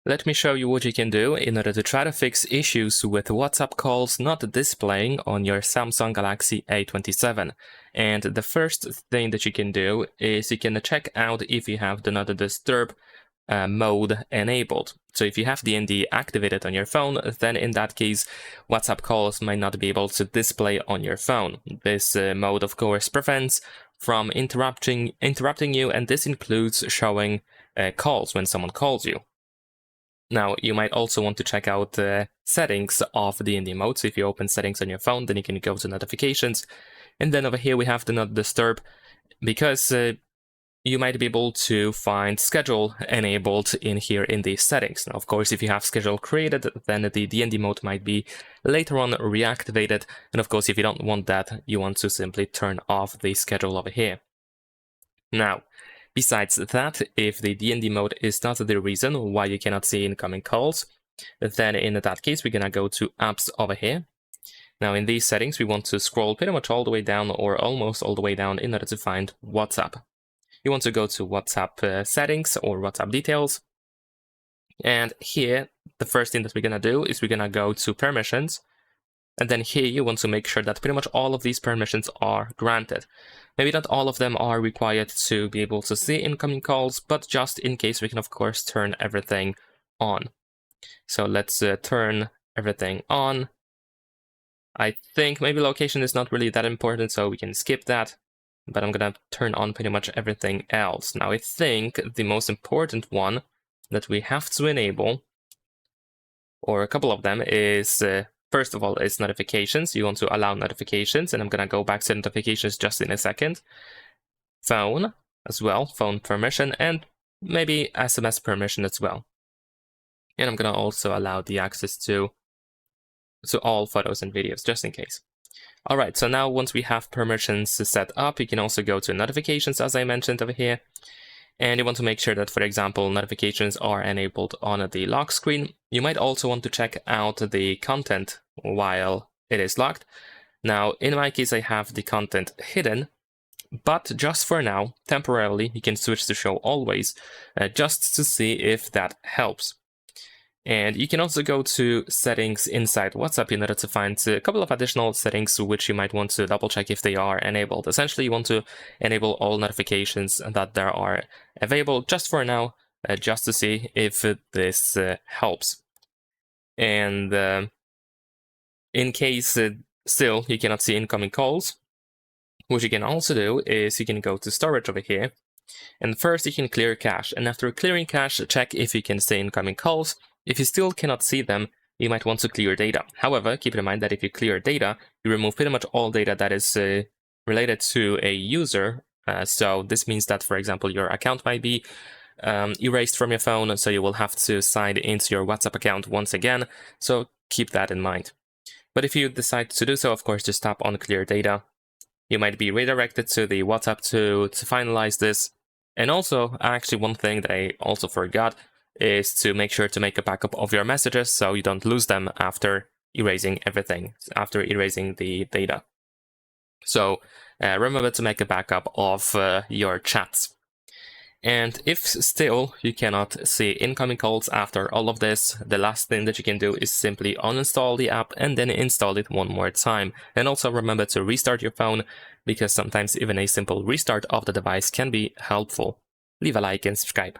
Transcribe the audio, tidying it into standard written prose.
Let me show you what you can do in order to try to fix issues with WhatsApp calls not displaying on your Samsung Galaxy A27. And the first thing that you can do is you can check out if you have Do Not Disturb mode enabled. So if you have DND activated on your phone, then in that case, WhatsApp calls might not be able to display on your phone. This mode, of course, prevents from interrupting you, and this includes showing calls when someone calls you. Now, you might also want to check out the settings of DND mode. So if you open settings on your phone, then you can go to notifications. And then over here, we have Do Not Disturb, because you might be able to find schedule enabled in here in the settings. Now, of course, if you have schedule created, then the DND mode might be later on reactivated. And of course, if you don't want that, you want to simply turn off the schedule over here. Now, besides that, if the DND mode is not the reason why you cannot see incoming calls, then in that case, we're gonna go to apps over here. Now in these settings, we want to scroll pretty much all the way down or almost all the way down in order to find WhatsApp. You want to go to WhatsApp settings or WhatsApp details. And here, the first thing that we're gonna do is we're gonna go to permissions. And then here you want to make sure that pretty much all of these permissions are granted. Maybe not all of them are required to be able to see incoming calls, but just in case, we can of course turn everything on. So let's turn everything on. I think maybe location is not really that important, so we can skip that. But I'm gonna turn on pretty much everything else. Now I think the most important one that we have to enable, or a couple of them, is first of all, is notifications. You want to allow notifications, and I'm gonna go back to notifications just in a second. Phone as well, phone permission, and maybe SMS permission as well. And I'm gonna also allow the access to all photos and videos, just in case. All right, so now once we have permissions set up, you can also go to notifications, as I mentioned over here. And you want to make sure that, for example, notifications are enabled on the lock screen. You might also want to check out the content while it is locked. Now, in my case, I have the content hidden, but just for now, temporarily, you can switch to show always, just to see if that helps. And you can also go to settings inside WhatsApp in order to find a couple of additional settings which you might want to double check if they are enabled. Essentially, you want to enable all notifications that there are available just for now, just to see if this helps. And in case still you cannot see incoming calls, what you can also do is you can go to storage over here. And first you can clear cache. And after clearing cache, check if you can see incoming calls. If you still cannot see them, you might want to clear data. However, keep in mind that if you clear data, you remove pretty much all data that is related to a user. So this means that, for example, your account might be erased from your phone, so you will have to sign into your WhatsApp account once again. So keep that in mind. But if you decide to do so, of course, just tap on clear data. You might be redirected to the WhatsApp to finalize this. And also, actually, one thing that I also forgot is to make sure to make a backup of your messages so you don't lose them after erasing everything, after erasing the data. So remember to make a backup of your chats. And if still you cannot see incoming calls after all of this, the last thing that you can do is simply uninstall the app and then install it one more time. And also remember to restart your phone, because sometimes even a simple restart of the device can be helpful. Leave a like and subscribe.